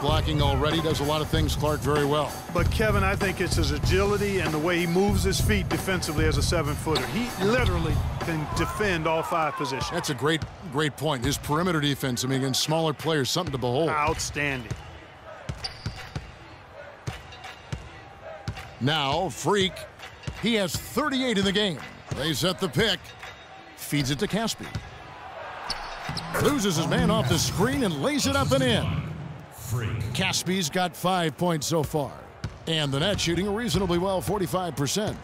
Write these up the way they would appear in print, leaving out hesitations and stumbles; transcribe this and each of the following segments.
blocking already. Does a lot of things, Clark, very well. But, Kevin, I think it's his agility and the way he moves his feet defensively as a 7-footer. He literally can defend all 5 positions. That's a great point. His perimeter defense, I mean, against smaller players, something to behold. Outstanding. Now, Freak. He has 38 in the game. They set the pick. Feeds it to Caspi. Loses his man off the screen and lays it up and in. Caspi's got 5 points so far. And the net shooting reasonably well, 45%.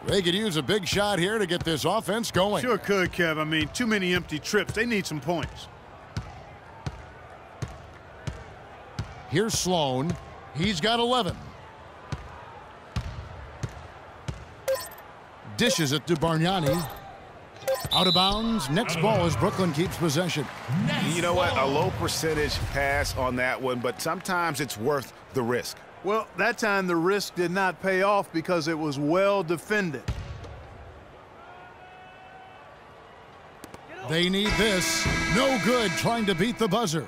They could use a big shot here to get this offense going. Sure could, Kev. I mean, too many empty trips. They need some points. Here's Sloan. He's got 11. Dishes it to Bargnani. Out of bounds. Next ball as Brooklyn keeps possession. You know what? A low percentage pass on that one, but sometimes it's worth the risk. Well, that time the risk did not pay off because it was well defended. They need this. No good trying to beat the buzzer.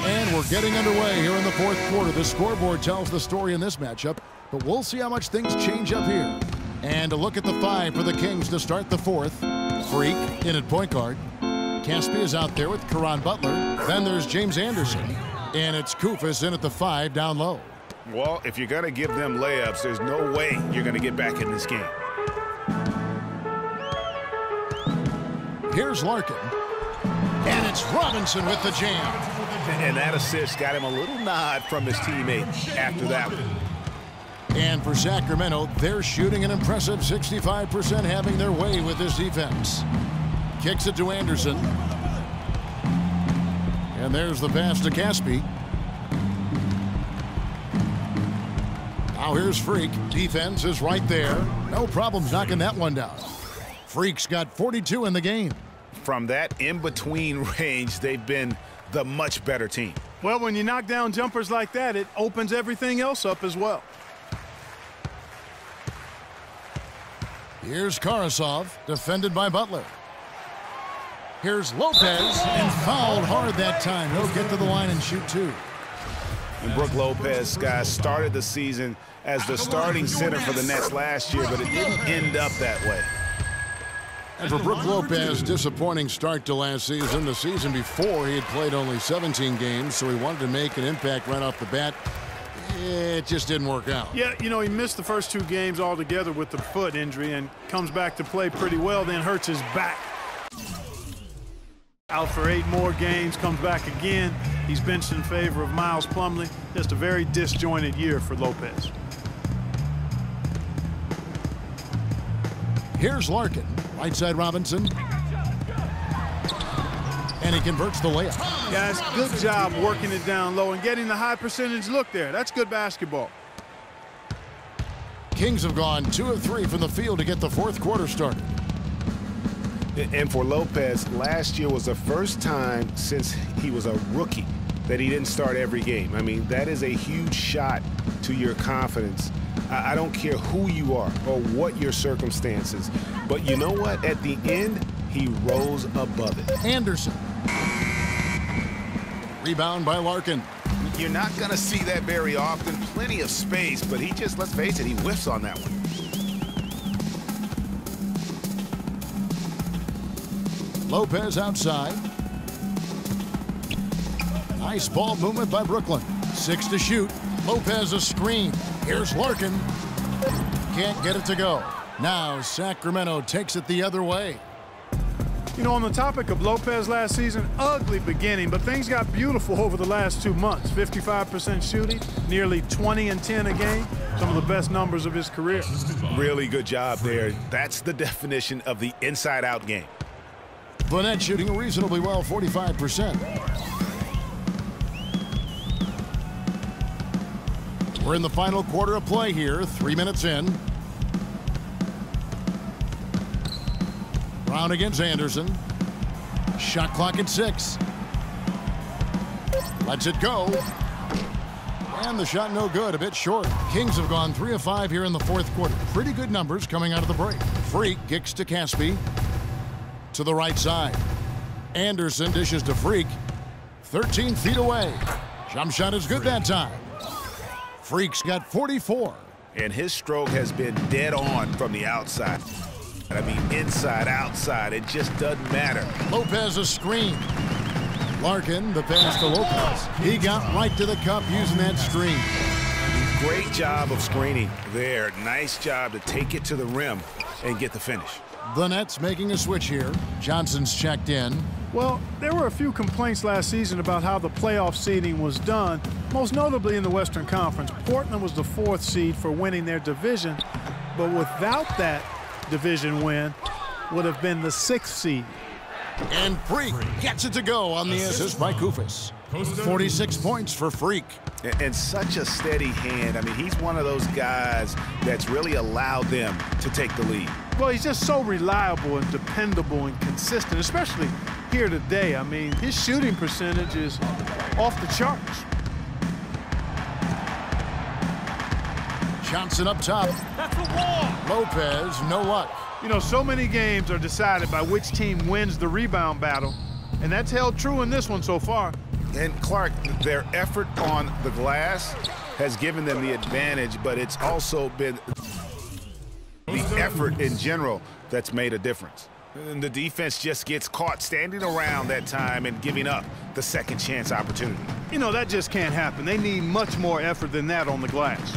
And we're getting underway here in the fourth quarter. The scoreboard tells the story in this matchup, but we'll see how much things change up here. And a look at the 5 for the Kings to start the fourth. Freak in at point guard. Caspi is out there with Caron Butler. Then there's James Anderson. And it's Koufos in at the 5 down low. Well, if you're going to give them layups, there's no way you're going to get back in this game. Here's Larkin. And it's Robinson with the jam. And that assist got him a little nod from his teammate after that one. And for Sacramento, they're shooting an impressive 65%, having their way with this defense. Kicks it to Anderson. And there's the pass to Caspi. Now here's Freak. Defense is right there. No problems knocking that one down. Freak's got 42 in the game. From that in-between range, they've been the much better team. Well, when you knock down jumpers like that, it opens everything else up as well. Here's Karasov, defended by Butler. Here's Lopez, and fouled hard that time. He'll get to the line and shoot 2. And Brook Lopez, guys, started the season as the starting center for the Nets last year, but it didn't end up that way. And for Brook Lopez, disappointing start to last season. The season before, he had played only 17 games, so he wanted to make an impact right off the bat. It just didn't work out. Yeah, you know, he missed the first 2 games altogether with the foot injury and comes back to play pretty well, then hurts his back. Out for 8 more games, comes back again. He's benched in favor of Miles Plumlee. Just a very disjointed year for Lopez. Here's Larkin. Right side Robinson. And he converts the layup. Guys, good job working it down low and getting the high percentage look there. That's good basketball. Kings have gone 2 of 3 from the field to get the fourth quarter started. And for Lopez, last year was the first time since he was a rookie that he didn't start every game. I mean, that is a huge shot to your confidence. I don't care who you are or what your circumstances, but you know what? At the end, he rose above it. Anderson. Rebound by Larkin. You're not going to see that very often. Plenty of space, but he just, let's face it, he whiffs on that one. Lopez outside. Nice ball movement by Brooklyn. 6 to shoot. Lopez a screen. Here's Larkin. Can't get it to go. Now Sacramento takes it the other way. You know, on the topic of Lopez last season, ugly beginning, but things got beautiful over the last 2 months. 55% shooting, nearly 20 and 10 a game. Some of the best numbers of his career. Really good job there. That's the definition of the inside-out game. Burnett shooting reasonably well, 45%. We're in the final quarter of play here, 3 minutes in. Brown against Anderson. Shot clock at 6. Lets it go. And the shot no good, a bit short. Kings have gone 3 of 5 here in the fourth quarter. Pretty good numbers coming out of the break. Freak kicks to Caspi. To the right side. Anderson dishes to Freak. 13 feet away. Jump shot is good that time. Freak's got 44. And his stroke has been dead on from the outside. I mean, inside, outside, it just doesn't matter. Lopez a screen. Larkin, the pass to Lopez. He got right to the cup using that screen. Great job of screening there. Nice job to take it to the rim and get the finish. The Nets making a switch here. Johnson's checked in. Well, there were a few complaints last season about how the playoff seeding was done, most notably in the Western Conference. Portland was the 4th seed for winning their division, but without that division win, would have been the 6th seed. And Freak gets it to go on the assist by Koufos. 46 points for Freak. And such a steady hand. I mean, he's one of those guys that's really allowed them to take the lead. Well, he's just so reliable and dependable and consistent, especially here today. I mean, his shooting percentage is off the charts. Johnson up top. That's a wall. Lopez, no luck. You know, so many games are decided by which team wins the rebound battle, and that's held true in this one so far. And Clark, their effort on the glass has given them the advantage, but it's also been the effort in general that's made a difference. And the defense just gets caught standing around that time and giving up the second chance opportunity. You know, that just can't happen. They need much more effort than that on the glass.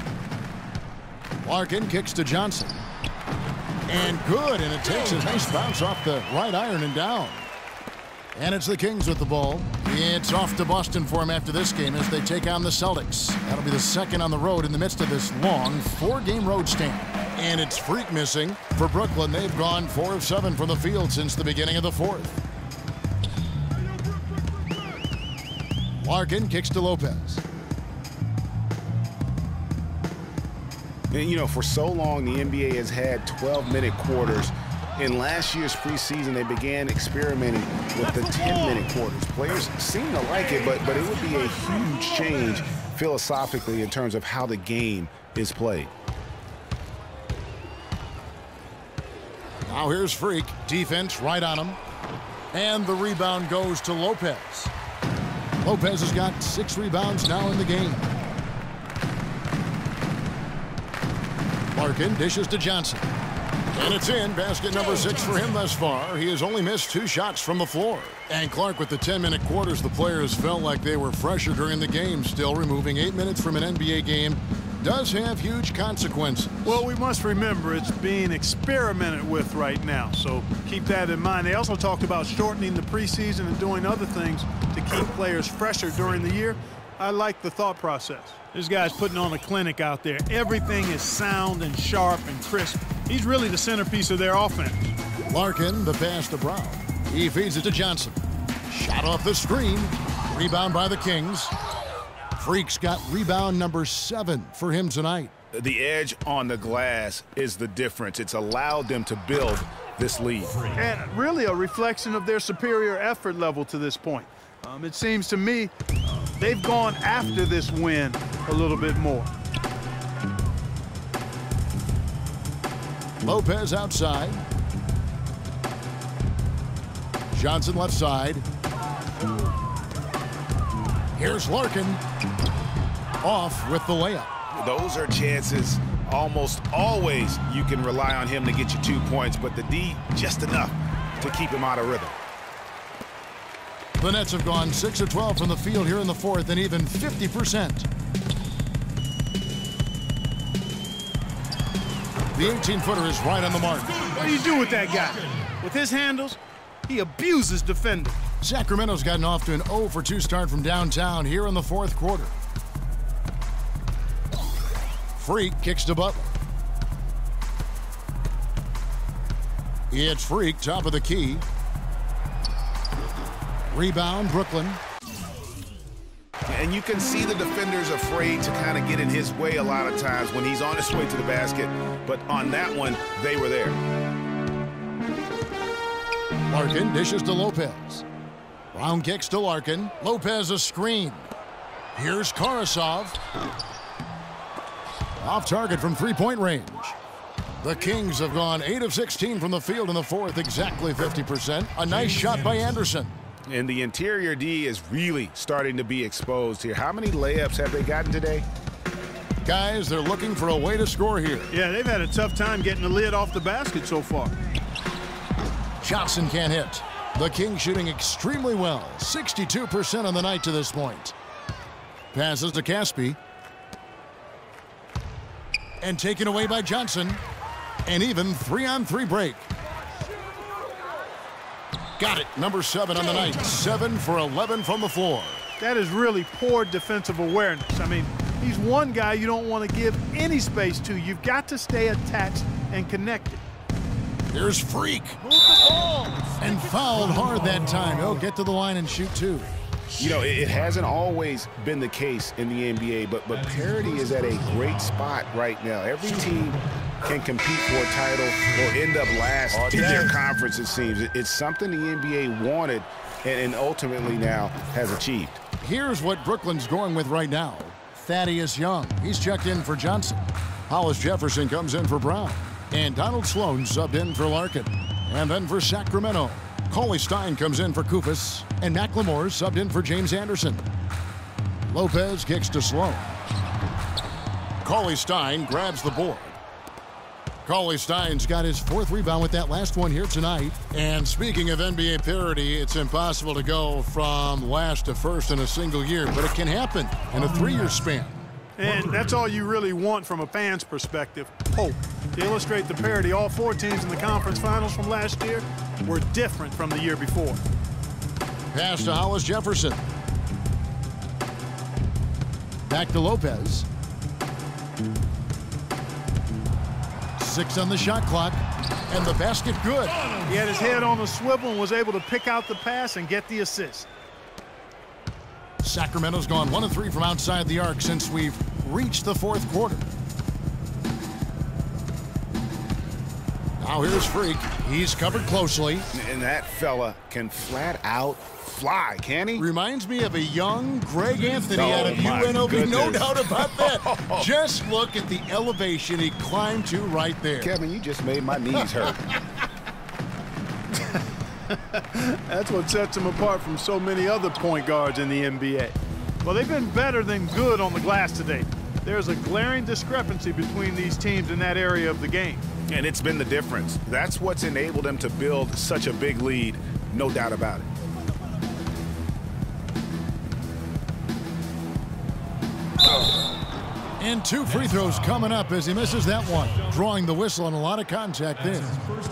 Larkin kicks to Johnson. And good, and it takes a nice bounce off the right iron and down. And it's the Kings with the ball. It's off to Boston for him after this game as they take on the Celtics. That'll be the second on the road in the midst of this long 4-game road stand. And it's Freak missing for Brooklyn. They've gone 4 of 7 from the field since the beginning of the 4th. Larkin kicks to Lopez. And, you know, for so long, the NBA has had 12-minute quarters. In last year's preseason, they began experimenting with the 10-minute quarters. Players seem to like it, but it would be a huge change philosophically in terms of how the game is played. Now here's Freak. Defense right on him. And the rebound goes to Lopez. Lopez has got 6 rebounds now in the game. Larkin dishes to Johnson. And it's in. Basket number 6 for him thus far. He has only missed 2 shots from the floor. And Clark, with the 10-minute quarters, the players felt like they were fresher during the game. Still, removing 8 minutes from an NBA game does have huge consequences. Well, we must remember it's being experimented with right now, so keep that in mind. They also talked about shortening the preseason and doing other things to keep players fresher during the year. I like the thought process. This guy's putting on a clinic out there. Everything is sound and sharp and crisp. He's really the centerpiece of their offense. Larkin, the pass to Brown. He feeds it to Johnson. Shot off the screen. Rebound by the Kings. Freak's got rebound number 7 for him tonight. The edge on the glass is the difference. It's allowed them to build this lead. And really a reflection of their superior effort level to this point. It seems to me they've gone after this win a little bit more. Lopez outside. Johnson left side. Here's Larkin. Off with the layup. Those are chances almost always you can rely on him to get you 2 points, but the D just enough to keep him out of rhythm. The Nets have gone 6 of 12 from the field here in the 4th and even 50%. The 18-footer is right on the mark. What do you do with that guy? With his handles, he abuses defenders. Sacramento's gotten off to an 0 for 2 start from downtown here in the 4th quarter. Freak kicks to Butler. It's Freak, top of the key. Rebound, Brooklyn. And you can see the defenders afraid to kind of get in his way a lot of times when he's on his way to the basket. But on that one, they were there. Larkin dishes to Lopez. Brown kicks to Larkin. Lopez a screen. Here's Karasov. Off target from 3-point range. The Kings have gone 8 of 16 from the field in the 4th, exactly 50%. A nice shot by Anderson. And the interior D is really starting to be exposed here. How many layups have they gotten today? Guys, they're looking for a way to score here. Yeah, they've had a tough time getting the lid off the basket so far. Johnson can't hit. The Kings shooting extremely well. 62% on the night to this point. Passes to Caspi. And taken away by Johnson. And even 3-on-3 break. Got it. Number 7 on the night. 7 for 11 from the floor. That is really poor defensive awareness. I mean, he's one guy you don't want to give any space to. You've got to stay attached and connected. Here's Freak. And fouled hard that time. He'll get to the line and shoot 2. You know, it hasn't always been the case in the NBA, but parity is at a great spot right now. Every team can compete for a title or end up last in their conference, it seems. It's something the NBA wanted and ultimately now has achieved. Here's what Brooklyn's going with right now. Thaddeus Young. He's checked in for Johnson. Hollis Jefferson comes in for Brown. And Donald Sloan subbed in for Larkin. And then for Sacramento, Cauley Stein comes in for Koufos. And McLemore subbed in for James Anderson. Lopez kicks to Sloan. Cauley Stein grabs the board. Cauley Stein's got his 4th rebound with that last one here tonight. And speaking of NBA parity, it's impossible to go from last to first in a single year, but it can happen in a 3-year span. And that's all you really want from a fan's perspective, hope. To illustrate the parity, all 4 teams in the conference finals from last year were different from the year before. Pass to Hollis Jefferson. Back to Lopez. 6 on the shot clock, and the basket good. He had his head on the swivel and was able to pick out the pass and get the assist. Sacramento's gone 1 of 3 from outside the arc since we've reached the 4th quarter. Now here's Freak. He's covered closely. And that fella can flat out fly, can he? Reminds me of a young Greg Anthony out of UNLV. No doubt about that. Just look at the elevation he climbed to right there. Kevin, you just made my knees hurt. That's what sets him apart from so many other point guards in the NBA. Well, they've been better than good on the glass today. There's a glaring discrepancy between these teams in that area of the game. And it's been the difference. That's what's enabled them to build such a big lead, no doubt about it. And 2 free throws coming up as he misses that one, drawing the whistle and a lot of contact there.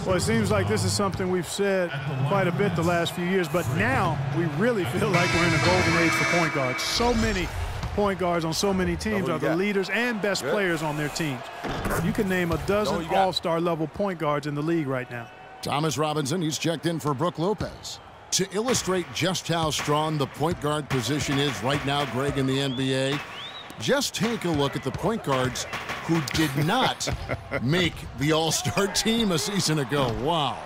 Well, it seems like this is something we've said quite a bit the last few years, but now we really feel like we're in a golden age for point guards. So many point guards on so many teams are the leaders and best players on their teams. You can name a dozen all-star level point guards in the league right now. Thomas Robinson, he's checked in for Brook Lopez. To illustrate just how strong the point guard position is right now, Greg, in the NBA, just take a look at the point guards who did not make the All-Star team a season ago. Wow.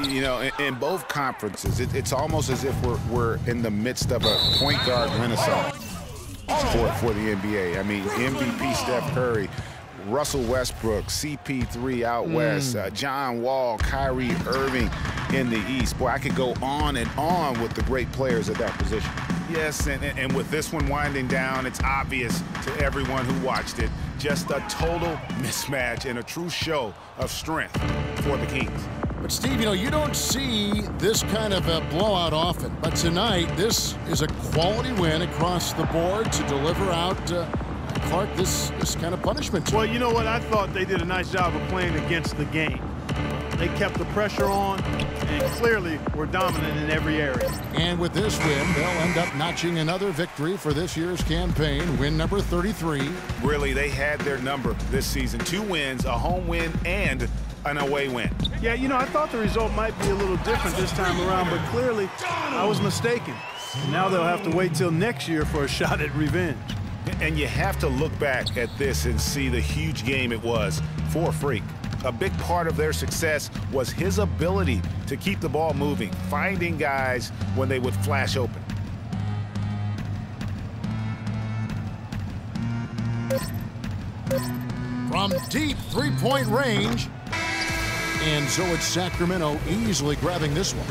You know, in both conferences, it's almost as if we're in the midst of a point guard renaissance for the NBA. I mean, MVP Steph Curry, Russell Westbrook, CP3 out west, John Wall, Kyrie Irving in the East. Boy, I could go on and on with the great players at that position. Yes, and with this one winding down, it's obvious to everyone who watched it, just a total mismatch and a true show of strength for the Kings. But, Steve, you know, you don't see this kind of a blowout often. But tonight, this is a quality win across the board to deliver out Clark this kind of punishment. Well, you know what? I thought they did a nice job of playing against the game. They kept the pressure on and clearly were dominant in every area. And with this win, they'll end up notching another victory for this year's campaign, win number 33. Really, they had their number this season. 2 wins, a home win, and an away win. Yeah, you know, I thought the result might be a little different this time around, but clearly I was mistaken. Now they'll have to wait till next year for a shot at revenge. And you have to look back at this and see the huge game it was for Freak. A big part of their success was his ability to keep the ball moving, finding guys when they would flash open. From deep three-point range. And so it's Sacramento easily grabbing this one.